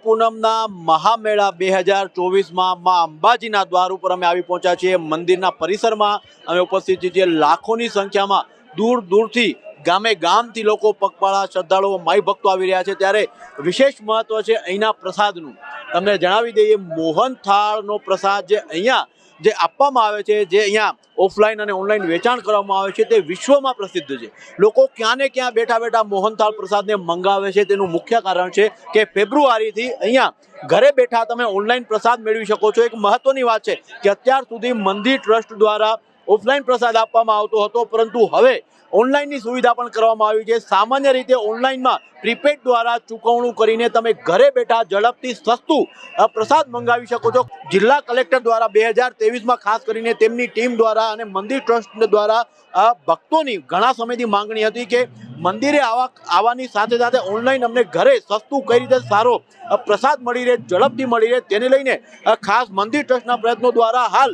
પૂનમના મહામેળા 2024માં માં અંબાજીના દ્વાર ઉપર અમે આવી પહોંચ્યા છીએ। મંદિરના પરિસરમાં અમે ઉપસ્થિત છીએ। લાખોની સંખ્યામાં દૂર દૂરથી ગામે ગામથી લોકો પગપાળા શ્રદ્ધાળુઓ માઈ ભક્તો આવી રહ્યા છે। ત્યારે વિશેષ મહત્વ છે અહીંના પ્રસાદનું। તમને જણાવી દઈએ, મોહન થાળનો પ્રસાદ જે અહીંયા જે આપવામાં આવે છે, જે અહીંયા ઓફલાઈન અને ઓનલાઈન વેચાણ કરવામાં આવે છે, તે વિશ્વમાં પ્રસિદ્ધ છે। લોકો ક્યાં ને ક્યાં બેઠા બેઠા મોહનથાળ પ્રસાદને મંગાવે છે। તેનું મુખ્ય કારણ છે કે ફેબ્રુઆરીથી અહીંયા ઘરે બેઠા તમે ઓનલાઈન પ્રસાદ મેળવી શકો છો। એક મહત્વની વાત છે કે અત્યાર સુધી મંદિર ટ્રસ્ટ દ્વારા ઓફલાઈન પ્રસાદ આપવામાં આવતો હતો, પરંતુ હવે ઓનલાઈનની સુવિધા પણ કરવામાં આવી છે। સામાન્ય રીતે ઓનલાઈનમાં પ્રીપેડ દ્વારા ચૂકવણું કરીને તમે ઘરે બેઠા ઝડપથી સસ્તું પ્રસાદ મંગાવી શકો છો। જિલ્લા કલેક્ટર દ્વારા 2023માં ખાસ કરીને તેમની ટીમ દ્વારા અને મંદિર ટ્રસ્ટ દ્વારા ભક્તોની ઘણા સમયથી માંગણી હતી કે મંદિરે આવવાની સાથે સાથે ઓનલાઈન અમને ઘરે સસ્તું કઈ રીતે સારો પ્રસાદ મળી રહે, ઝડપથી મળી રહે, તેને લઈને ખાસ મંદિર ટ્રસ્ટના પ્રયત્નો દ્વારા હાલ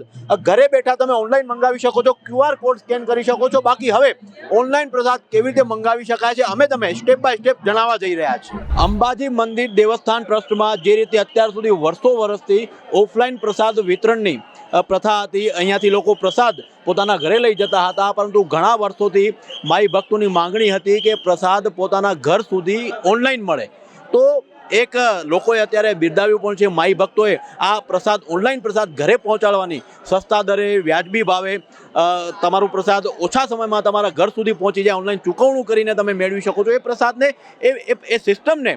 ઘરે બેઠા તમે ઓનલાઈન મંગાવી શકો છો, QR કોડ સ્કેન કરી શકો છો। બાકી હવે ઓનલાઈન પ્રસાદ કેવી રીતે મંગાવી શકાય છે, અમે તમે સ્ટેપ બાય સ્ટેપ જણાવવા જઈ રહ્યા છીએ। અંબાજી મંદિર દેવસ્થાન ટ્રસ્ટમાં જે રીતે અત્યાર સુધી વર્ષોથી ઓફલાઈન પ્રસાદ વિતરણની પ્રથા હતી, અહીંયાથી લોકો પ્રસાદ પોતાના ઘરે લઈ જતા હતા, પરંતુ ઘણા વર્ષોથી માઈ ભક્તોની માંગણી હતી કે પ્રસાદ પોતાના ઘર સુધી ઓનલાઈન મળે। તો એક લોકોએ અત્યારે બિરદાવ્યું પણ છે, માઈ ભક્તોએ આ પ્રસાદ ઓનલાઈન પ્રસાદ ઘરે પહોંચાડવાની સસ્તા દરે વ્યાજબી ભાવે તમારું પ્રસાદ ઓછા સમયમાં તમારા ઘર સુધી પહોંચી જાય, ઓનલાઈન ચૂકવણું કરીને તમે મેળવી શકો છો। એ પ્રસાદને એ સિસ્ટમને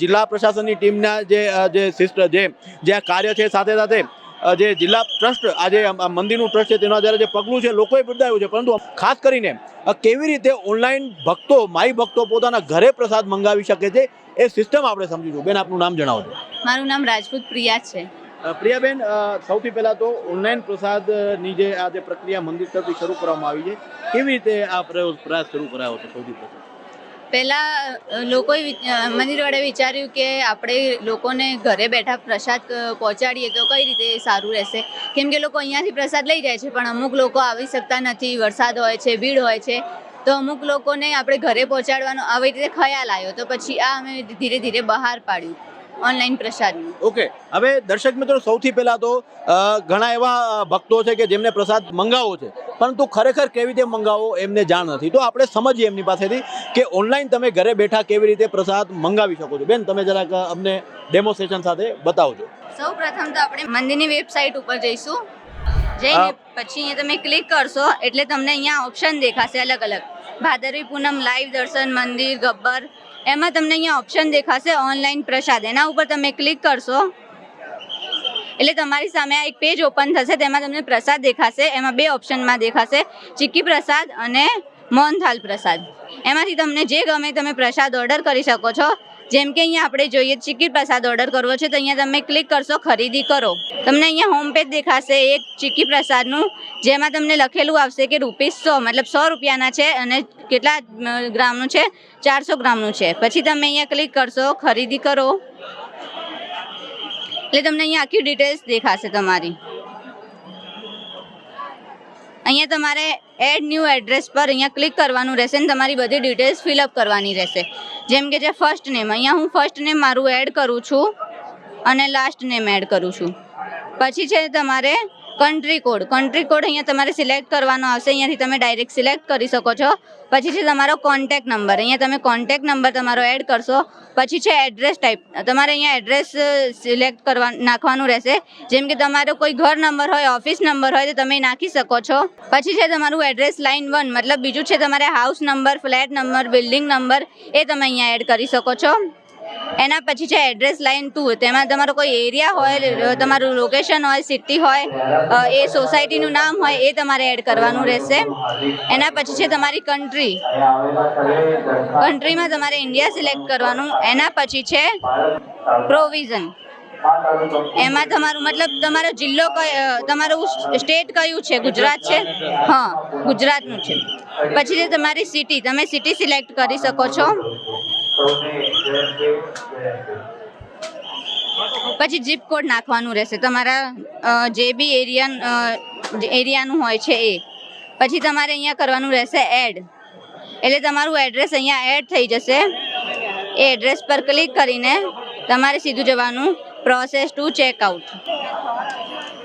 જિલ્લા પ્રશાસનની ટીમના જે આ કાર્ય છે, સાથે સાથે જે જિલ્લા ટ્રસ્ટ આજે મંદિરનું ટ્રસ્ટ છે તેના દ્વારા જે પગલું છે લોકોએ બિરદાવ્યું છે, પરંતુ ખાસ કરીને કેવી રીતે ઓનલાઈન ભક્તો માઈ ભક્તો પોતાના ઘરે પ્રસાદ મંગાવી શકે છે એ સિસ્ટમ આપણે સમજીશું। બેન, આપનું નામ જણાવજો। મારું નામ રાજપૂત પ્રિયા છે। પ્રિયાબેન, સૌથી પહેલા તો ઓનલાઈન પ્રસાદની જે આ જે પ્રક્રિયા મંદિર તરફથી શરૂ કરવામાં આવી છે, કેવી રીતે આ પ્રયાસ શરૂ કરાયો છે? સૌથી પહેલાં લોકોએ મંદિરવાળાએ વિચાર્યું કે આપણે લોકોને ઘરે બેઠા પ્રસાદ પહોંચાડીએ તો કઈ રીતે સારું રહેશે, કેમ કે લોકો અહીંયાથી પ્રસાદ લઈ જાય છે, પણ અમુક લોકો આવી શકતા નથી, વરસાદ હોય છે, ભીડ હોય છે, તો અમુક લોકોને આપણે ઘરે પહોંચાડવાનો આવી રીતે ખ્યાલ આવ્યો, તો પછી આ અમે ધીરે ધીરે બહાર પાડ્યું ઓનલાઈન પ્રસાદનું। ઓકે, હવે દર્શક મિત્રો, સૌથી પહેલા તો ઘણા એવા ભક્તો છે કે જેમને પ્રસાદ મંગાવવો છે, પરંતુ ખરેખર કેવી રીતે મંગાવવો એમને જાણ નથી। તો આપણે સમજીએ એમની પાસેથી કે ઓનલાઈન તમે ઘરે બેઠા કેવી રીતે પ્રસાદ મંગાવી શકો છો। બેન, તમે જરાક અમને ડેમોન્સ્ટ્રેશન સાથે બતાવજો। સૌ પ્રથમ તો આપણે મંદિરની વેબસાઇટ ઉપર જઈશું, જઈને પછી અહીંયા તમે ક્લિક કરશો એટલે તમને અહીંયા ઓપ્શન દેખાશે અલગ અલગ, ભાદરવી પૂનમ લાઈવ દર્શન મંદિર ગબ્બર, એમાં તમને અહીંયા ઓપ્શન દેખાશે ઓનલાઈન પ્રસાદ। એના ઉપર તમે ક્લિક કરશો એટલે તમારી સામે આ એક પેજ ઓપન થશે, તેમાં તમને પ્રસાદ દેખાશે। એમાં બે ઓપ્શનમાં દેખાશે, ચીક્કી પ્રસાદ અને મોહનથાળ પ્રસાદ। એમાંથી તમને જે ગમે તમે પ્રસાદ ઓર્ડર કરી શકો છો। જેમ કે અહીંયા આપણે જોઈએ ચીક્કી પ્રસાદ ઓર્ડર કરવો છે, તો અહીંયા તમે ક્લિક કરશો ખરીદી કરો, તમને અહીંયા હોમ પેજ દેખાશે એક ચીક્કી પ્રસાદનું, જેમાં તમને લખેલું આવશે કે ₹100 મતલબ 100 રૂપિયાના છે અને કેટલા ગ્રામનું છે, 400 ગ્રામનું છે। પછી તમે અહીંયા ક્લિક કરશો ખરીદી કરો એટલે તમને અહીંયા આખી ડિટેલ્સ દેખાશે તમારી। અહીંયા તમારે એડ ન્યૂ એડ્રેસ પર અહીંયા ક્લિક કરવાનું રહેશે અને તમારી બધી ડિટેલ્સ ફિલઅપ કરવાની રહેશે। જેમ કે જે ફર્સ્ટ નેમ, અહીંયા હું ફર્સ્ટ નેમ મારું એડ કરું છું અને લાસ્ટ નેમ એડ કરું છું। પછી છે તમારે કન્ટ્રી કોડ અહીંયા તમારે સિલેક્ટ કરવાનો આવશે, અહીંયાથી તમે ડાયરેક્ટ સિલેક્ટ કરી શકો છો। પછી છે તમારો કોન્ટેક્ટ નંબર, અહીંયા તમે કોન્ટેક્ટ નંબર તમારો એડ કરશો। પછી છે એડ્રેસ ટાઈપ, તમારે અહીંયા એડ્રેસ સિલેક્ટ નાખવાનું રહેશે, જેમ કે તમારો કોઈ ઘર નંબર હોય, ઓફિસ નંબર હોય તો તમે નાખી શકો છો। પછી છે તમારું એડ્રેસ લાઇન 1, મતલબ બીજું છે તમારે house number, flat number, building number, એ તમે અહીંયા એડ કરી શકો છો। એના પછી છે એડ્રેસ લાઇન 2, તેમાં તમારો કોઈ એરિયા હોય, તમારું લોકેશન હોય, સિટી હોય, એ સોસાયટીનું નામ હોય, એ તમારે એડ કરવાનું રહેશે। એના પછી છે તમારી કન્ટ્રીમાં તમારે ઇન્ડિયા સિલેક્ટ કરવાનું। એના પછી છે પ્રોવિઝન, એમાં તમારું મતલબ તમારો જિલ્લો તમારું સ્ટેટ કયું છે, ગુજરાત છે? હા, ગુજરાતનું છે। પછી છે તમારી સિટી, તમે સિટી સિલેક્ટ કરી શકો છો। પછી જીપ કોડ નાખવાનું રહેશે તમારા જે બી એરિયાનું હોય છે એ। પછી તમારે અહીંયા કરવાનું રહેશે એડ, એટલે તમારું એડ્રેસ અહીંયા એડ થઈ જશે। એ એડ્રેસ પર ક્લિક કરીને તમારે સીધું જવાનું પ્રોસેસ ટુ ચેકઆઉટ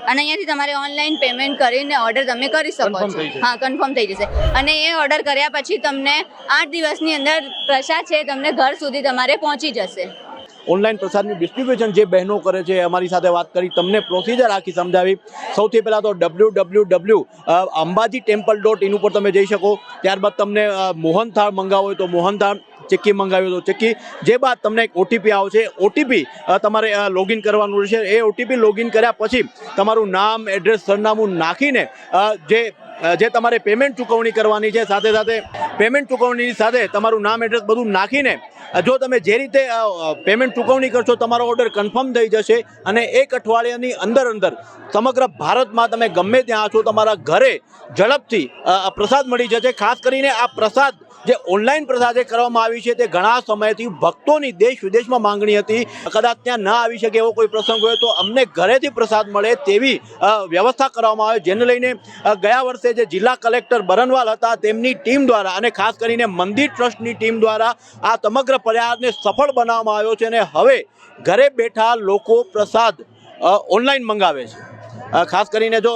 અને અહીંયાથી તમારે ઓનલાઈન પેમેન્ટ કરીને ઓર્ડર તમે કરી શકો Confirm છો. થઈ જશે. હા, કન્ફર્મ થઈ જશે. અને એ ઓર્ડર કર્યા પછી તમને 8 દિવસની અંદર પ્રસાદ છે તમને ઘર સુધી તમારે પહોંચી જશે. ઓનલાઈન પ્રસાદનું ડિસ્ટ્રીબ્યુશન જે બહેનો કરે છે અમારી સાથે વાત કરી, તમને પ્રોસિજર આખી સમજાવી. સૌથી પહેલાં તો www.ambajittemple.in ઉપર તમે જઈ શકો. ત્યારબાદ તમને મોહનથાળ મંગાવો હોય તો મોહનથાળ, ચીક્કી મંગાવી હોય તો ચીક્કી. જે બાદ તમને એક ઓટીપી આવશે, ઓટીપી તમારે લોગિન કરવાનું રહેશે. એ ઓટીપી લોગિન કર્યા પછી તમારું નામ, એડ્રેસ, સરનામું નાખીને જે તમારે પેમેન્ટ ચૂકવણી કરવાની છે, સાથે સાથે પેમેન્ટ ચૂકવણીની સાથે તમારું નામ, એડ્રેસ બધું નાખીને જો તમે જે રીતે પેમેન્ટ ચૂકવણી કરશો તમારો ઓર્ડર કન્ફર્મ થઈ જશે અને 1 અઠવાડિયાની અંદર સમગ્ર ભારતમાં તમે ગમે ત્યાં છો તમારા ઘરે ઝડપથી પ્રસાદ મળી જશે. ખાસ કરીને આ પ્રસાદ જે ઓનલાઈન પ્રસાદ કરવામાં આવી છે તે ઘણા સમયથી ભક્તોની દેશ વિદેશમાં માંગણી હતી. કદાચ ત્યાં ના આવી શકે એવો કોઈ પ્રસંગ હોય તો અમને ઘરેથી પ્રસાદ મળે તેવી વ્યવસ્થા કરવામાં આવે, જેને લઈને ગયા વર્ષે જે જિલ્લા કલેક્ટર બરનવાલ હતા તેમની ટીમ દ્વારા અને ખાસ કરીને મંદિર ટ્રસ્ટની ટીમ દ્વારા આ સમગ્ર પ્રયાસને સફળ બનાવવામાં આવ્યો છે અને હવે ઘરે બેઠા લોકો પ્રસાદ ઓનલાઈન મંગાવે છે. ખાસ કરીને જો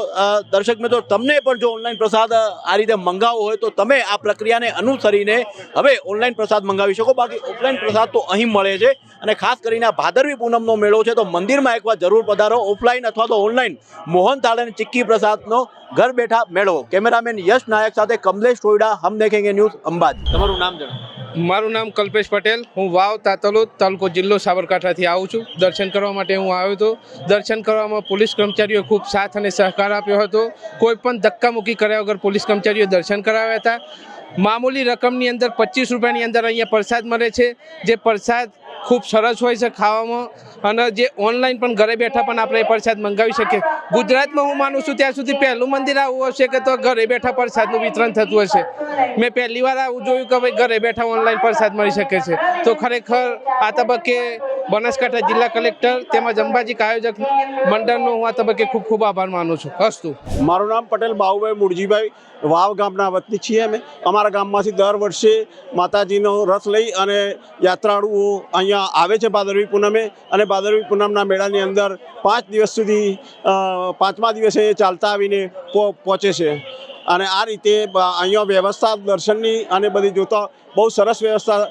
દર્શક મિત્રો તમને પણ જો ઓનલાઈન પ્રસાદ આ રીતે મંગાવવો હોય તો તમે આ પ્રક્રિયાને અનુસરીને હવે ઓનલાઈન પ્રસાદ મંગાવી શકો. બાકી ઓફલાઈન પ્રસાદ તો અહીં મળે છે અને ખાસ કરીને આ ભાદરવી પૂનમનો મેળો છે તો મંદિરમાં એકવાર જરૂર પધારો. ઓફલાઈન અથવા તો ઓનલાઈન મોહનથાળ અને ચીક્કી પ્રસાદનો ઘર બેઠા મેળવો. કેમેરામેન યશ નાયક સાથે કમલેશ ટોયડા, હમ દેખેંગે ન્યૂઝ, અંબાજી. તમારું નામ જણાવો. મારું નામ કલ્પેશ પટેલ. હું વાવ તાતલોદ તાલુકો જિલ્લો સાબરકાંઠાથી આવું છું. દર્શન કરવા માટે હું આવ્યો હતો. દર્શન કરવામાં પોલીસ કર્મચારીઓ ખૂબ સાથ અને સહકાર આપ્યો હતો. કોઈ પણ ધક્કામુક્કી કર્યા વગર પોલીસ કર્મચારીઓ દર્શન કરાવ્યા હતા. મામૂલી રકમની અંદર 25 રૂપિયાની અંદર અહીંયા પ્રસાદ મળે છે. જે પ્રસાદ ખૂબ સરસ હોય છે ખાવામાં અને જે ઓનલાઈન પણ ઘરે બેઠા પણ આપણે એ પ્રસાદ મંગાવી શકીએ. ગુજરાતમાં હું માનું છું ત્યાં સુધી પહેલું મંદિર આવું હશે કે તો ઘરે બેઠા પ્રસાદનું વિતરણ થતું હશે. મેં પહેલી વાર આવું જોયું કે ભાઈ ઘરે બેઠા ઓનલાઈન પ્રસાદ મળી શકે છે. તો ખરેખર આ તબક્કે બનાસકાંઠા જિલ્લા કલેક્ટર તેમજ અંબાજી આયોજક મંડળનો હું આ તબક્કે ખૂબ ખૂબ આભાર માનું છું. અસ્તુ. મારું નામ પટેલ બાબુભાઈ મુરજીભાઈ, વાવ ગામના વતની છીએ અમે. અમારા ગામમાંથી દર વર્ષે માતાજીનો રથ લઈ અને યાત્રાળુઓ અહીંયા આવે છે ભાદરવી પૂનમે અને ભાદરવી પૂનમના મેળાની અંદર 5 દિવસ સુધી 5મા દિવસે ચાલતા આવીને પહોંચે છે. અને આ રીતે અહીંયા વ્યવસ્થા દર્શનની અને બધી જોતા બહુ સરસ વ્યવસ્થા,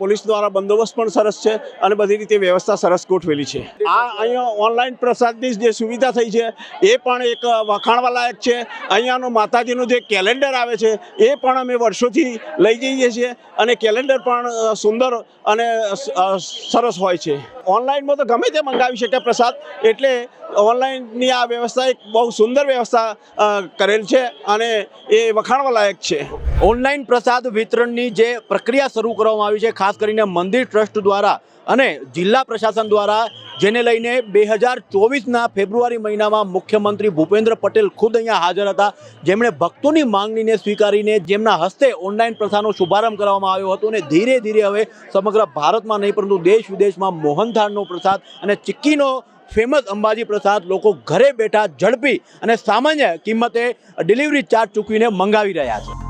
પોલીસ દ્વારા બંદોબસ્ત પણ સરસ છે અને બધી રીતે વ્યવસ્થા સરસ ગોઠવેલી છે. આ અહીંયા ઓનલાઈન પ્રસાદની જે સુવિધા થઈ છે એ પણ એક વખાણવા લાયક છે. અહીંયાનું માતાજીનું જે કેલેન્ડર આવે છે એ પણ અમે વર્ષોથી લઈ જઈએ છીએ અને કેલેન્ડર પણ સુંદર અને સરસ હોય છે. ઓનલાઈનમાં તો ગમે તે મંગાવી શકે પ્રસાદ, એટલે ઓનલાઈનની આ વ્યવસ્થા એક બહુ સુંદર વ્યવસ્થા કરેલ છે અને એ વખાણવા લાયક છે. ઓનલાઈન પ્રસાદ વિતરણની જે પ્રક્રિયા શરૂ કરવામાં આવી છે ખાસ કરીને મંદિર ટ્રસ્ટ દ્વારા અને જિલ્લા પ્રશાસન દ્વારા, જેને લઈને 2024ના ફેબ્રુઆરી મહિનામાં મુખ્યમંત્રી ભૂપેન્દ્ર પટેલ ખુદ અહીંયા હાજર હતા, જેમણે ભક્તોની માંગણીને સ્વીકારીને જેમના હસ્તે ઓનલાઈન પ્રથાનો શુભારંભ કરવામાં આવ્યો હતો અને ધીરે ધીરે હવે સમગ્ર ભારતમાં નહીં પરંતુ દેશ વિદેશમાં મોહનથાળનો પ્રસાદ અને ચીક્કીનો ફેમસ અંબાજી પ્રસાદ લોકો ઘરે બેઠા ઝડપી અને સામાન્ય કિંમતે ડિલિવરી ચાર્જ ચૂકવીને મંગાવી રહ્યા છે.